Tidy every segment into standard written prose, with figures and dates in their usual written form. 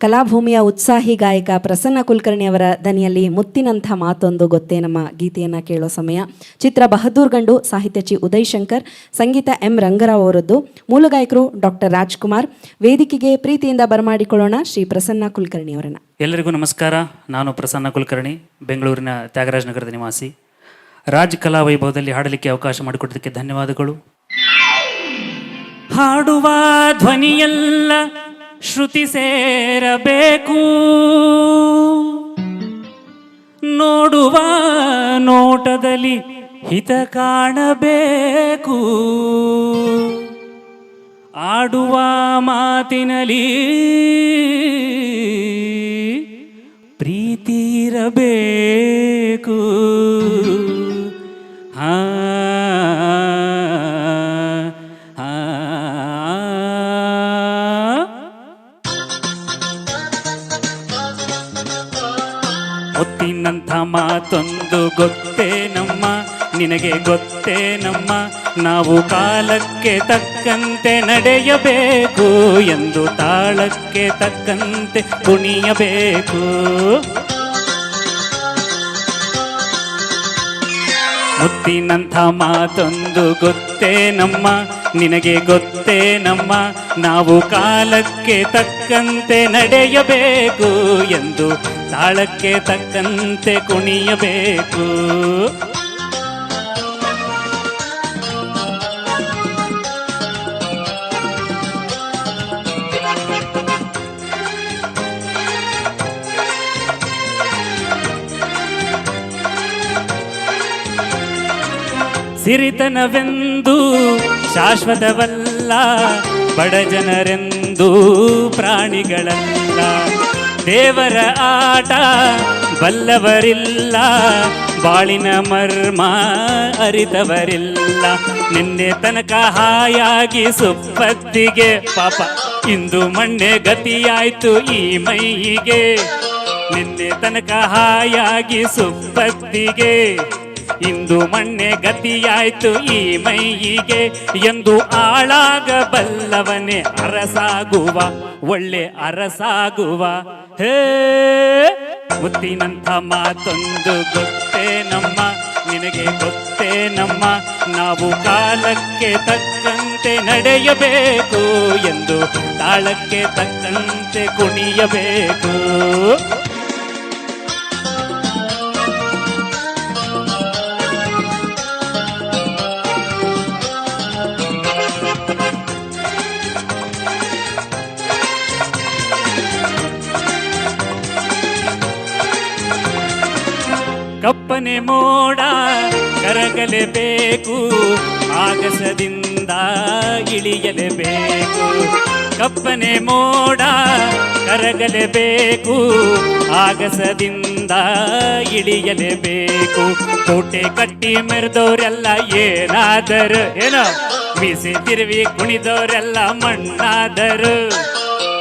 ಕಲಾಭೂಮಿಯ ಉತ್ಸಾಹಿ ಗಾಯಕ ಪ್ರಸನ್ನ ಕುಲಕರ್ಣಿಯವರ ದನಿಯಲ್ಲಿ ಮುತ್ತಿನಂಥ ಮಾತೊಂದು ಗೊತ್ತೇ ನಮ್ಮ ಗೀತೆಯನ್ನು ಕೇಳೋ ಸಮಯ. ಚಿತ್ರ ಬಹದ್ದೂರ್ ಗಂಡು, ಸಾಹಿತ್ಯ ಚಿ ಉದಯ್ ಶಂಕರ್, ಸಂಗೀತ ಎಂ ರಂಗರಾವ್ ಅವರದ್ದು, ಮೂಲ ಗಾಯಕರು ಡಾಕ್ಟರ್ ರಾಜ್ಕುಮಾರ್. ವೇದಿಕೆಗೆ ಪ್ರೀತಿಯಿಂದ ಬರಮಾಡಿಕೊಳ್ಳೋಣ ಶ್ರೀ ಪ್ರಸನ್ನ ಕುಲಕರ್ಣಿಯವರನ್ನ. ಎಲ್ಲರಿಗೂ ನಮಸ್ಕಾರ. ನಾನು ಪ್ರಸನ್ನ ಕುಲಕರ್ಣಿ, ಬೆಂಗಳೂರಿನ ತ್ಯಾಗರಾಜ ನಗರದ ನಿವಾಸಿ. ರಾಜ್ ಕಲಾ ವೈಭವದಲ್ಲಿ ಹಾಡಲಿಕ್ಕೆ ಅವಕಾಶ ಮಾಡಿಕೊಟ್ಟದಕ್ಕೆ ಧನ್ಯವಾದಗಳು. ಹಾಡುವ ಧ್ವನಿಯೆಲ್ಲ ಶ್ರುತಿ ಸೇರಬೇಕು, ನೋಡುವ ನೋಟದಲ್ಲಿ ಹಿತ ಕಾಣಬೇಕು, ಆಡುವ ಮಾತಿನಲ್ಲಿ ಪ್ರೀತಿ ಇರಬೇಕು. ಮುತ್ತಿನಂಥ ಮಾತೊಂದು ಗೊತ್ತೇ ನಮ್ಮ, ನಿನಗೆ ಗೊತ್ತೇ ನಮ್ಮ, ನಾವು ಕಾಲಕ್ಕೆ ತಕ್ಕಂತೆ ನಡೆಯಬೇಕು ಎಂದು ತಾಳಕ್ಕೆ ತಕ್ಕಂತೆ ಕುಣಿಯಬೇಕು. ಮುತ್ತಿನಂಥ ಮಾತೊಂದು ಗೊತ್ತೇ ನಮ್ಮ, ನಿನಗೆ ಗೊತ್ತೇ ನಮ್ಮ, ನಾವು ಕಾಲಕ್ಕೆ ತಕ್ಕಂತೆ ನಡೆಯಬೇಕು ಎಂದು ತಾಳಕ್ಕೆ ತಕ್ಕಂತೆ ಕುಣಿಯಬೇಕು. ಸಿರಿತನವೆಂದು ಶಾಶ್ವತವಲ್ಲ, ಬಡ ಜನರೆಂದು ಪ್ರಾಣಿಗಳಲ್ಲ, ದೇವರ ಆಟ ಬಲ್ಲವರಿಲ್ಲ, ಬಾಳಿನ ಮರ್ಮ ಅರಿತವರಿಲ್ಲ. ನಿನ್ನೆ ತನಕ ಹಾಯಾಗಿ ಸುಪ್ಪತ್ತಿಗೆ ಪಾಪ ಇಂದು ಮಣ್ಣೆ ಗತಿಯಾಯ್ತು ಈ ಮೈಗೆ. ನಿನ್ನೆ ತನಕ ಹಾಯಾಗಿ ಸುಪ್ಪತ್ತಿಗೆ ಇಂದು ಮಣ್ಣೆ ಗತಿಯಾಯ್ತು ಈ ಮೈಯಿಗೆ. ಎಂದು ಆಳಾಗಬಲ್ಲವನೇ ಅರಸಾಗುವ, ಒಳ್ಳೆ ಅರಸಾಗುವ. ಹೇ ಮುತ್ತಿನಂಥ ಮಾತೊಂದು ಗೊತ್ತೇ ನಮ್ಮ, ನಿನಗೆ ಗೊತ್ತೇ ನಮ್ಮ, ನಾವು ಕಾಲಕ್ಕೆ ತಕ್ಕಂತೆ ನಡೆಯಬೇಕು ಎಂದು ತಾಳಕ್ಕೆ ತಕ್ಕಂತೆ ಕುಣಿಯಬೇಕು. ಕಪ್ಪನೆ ಮೋಡ ಕರಗಲೇಬೇಕು, ಆಗಸದಿಂದ ಇಳಿಯಲೇಬೇಕು. ಕಪ್ಪನೆ ಮೋಡ ಕರಗಲೇಬೇಕು, ಆಗಸದಿಂದ ಇಳಿಯಲೇಬೇಕು. ಕೋಟೆ ಕಟ್ಟಿ ಮೆರೆದವರೆಲ್ಲ ಏನಾದರು ಏನೋ, ಮೀಸೆ ತಿರುವಿ ಕುಣಿದವರೆಲ್ಲ ಮಣ್ಣಾದರು.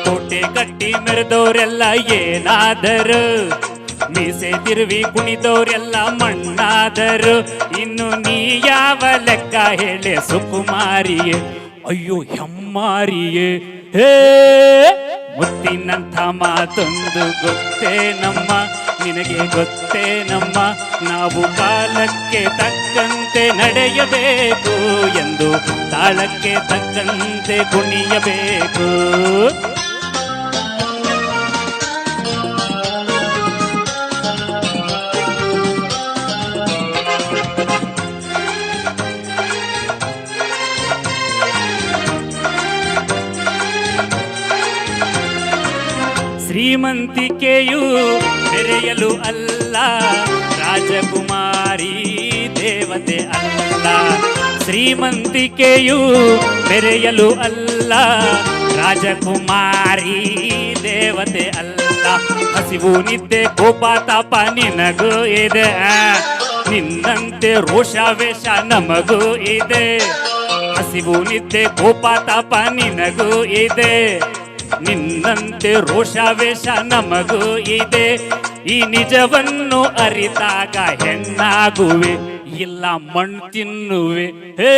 ಕೋಟೆ ಕಟ್ಟಿ ಮೆರೆದವರೆಲ್ಲ ಏನಾದರು, ಮೀಸೆ ತಿರುವಿ ಕುಣಿದವರೆಲ್ಲ ಮಣ್ಣಾದರು. ಇನ್ನು ನೀ ಯಾವ ಲೆಕ್ಕ ಹೇಳೆ ಸುಕುಮಾರಿಯೇ, ಅಯ್ಯೋ ಹೆಮ್ಮಾರಿಯೇ. ಹೇ ಮುತ್ತಿನಂಥ ಮಾತೊಂದು ಗೊತ್ತೇ ನಮ್ಮ, ನಿನಗೆ ಗೊತ್ತೇ ನಮ್ಮ, ನಾವು ಕಾಲಕ್ಕೆ ತಕ್ಕಂತೆ ನಡೆಯಬೇಕು ಎಂದು ತಾಳಕ್ಕೆ ತಕ್ಕಂತೆ ಕುಣಿಯಬೇಕು. ಶ್ರೀಮಂತಿಕೆಯು ಬೆರೆಯಲು ಅಲ್ಲ, ರಾಜಕುಮಾರಿ ದೇವತೆ ಅಲ್ಲ. ಶ್ರೀಮಂತಿಕೆಯು ಬೆರೆಯಲು ಅಲ್ಲ, ರಾಜಕುಮಾರಿ ದೇವತೆ ಅಲ್ಲ. ಹಸಿವು ನಿದ್ದೆ ಕೋಪ ತಾಪ ನಿನಗೂ ಇದೆ, ನಿನ್ನಂತೆ ರೋಷಾವೇಶ ನಮಗೂ ಇದೆ. ಹಸಿವು ನಿದ್ದೆ ಕೋಪ ತಾಪ ನಿನಗೂ ಇದೆ, ನಿನ್ನಂತೆ ರೋಷಾವೇಶ ನಮಗೂ ಇದೆ. ಈ ನಿಜವನ್ನು ಅರಿತಾಗ ಹೆಣ್ಣಾಗುವೆ, ಇಲ್ಲ ಮಣ್ಣು ತಿನ್ನುವೆ ಹೇ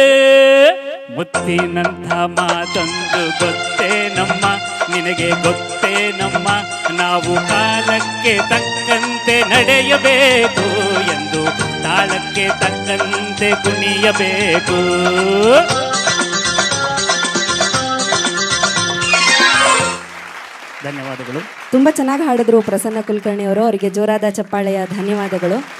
ಮುತ್ತಿನಂಥ ಮಾತೊಂದು ಗೊತ್ತೇ ನಮ್ಮ ನಿನಗೆ ಗೊತ್ತೇ ನಮ್ಮ ನಾವು ಕಾಲಕ್ಕೆ ತಕ್ಕಂತೆ ನಡೆಯಬೇಕು ಎಂದು ತಾಳಕ್ಕೆ ತಕ್ಕಂತೆ ಕುಣಿಯಬೇಕು. ಧನ್ಯವಾದಗಳು. ತುಂಬ ಚೆನ್ನಾಗಿ ಹಾಡಿದ್ರು ಪ್ರಸನ್ನ ಕುಲಕರ್ಣಿ ಅವರು. ಅವರಿಗೆ ಜೋರಾದ ಚಪ್ಪಾಳೆಯ ಧನ್ಯವಾದಗಳು.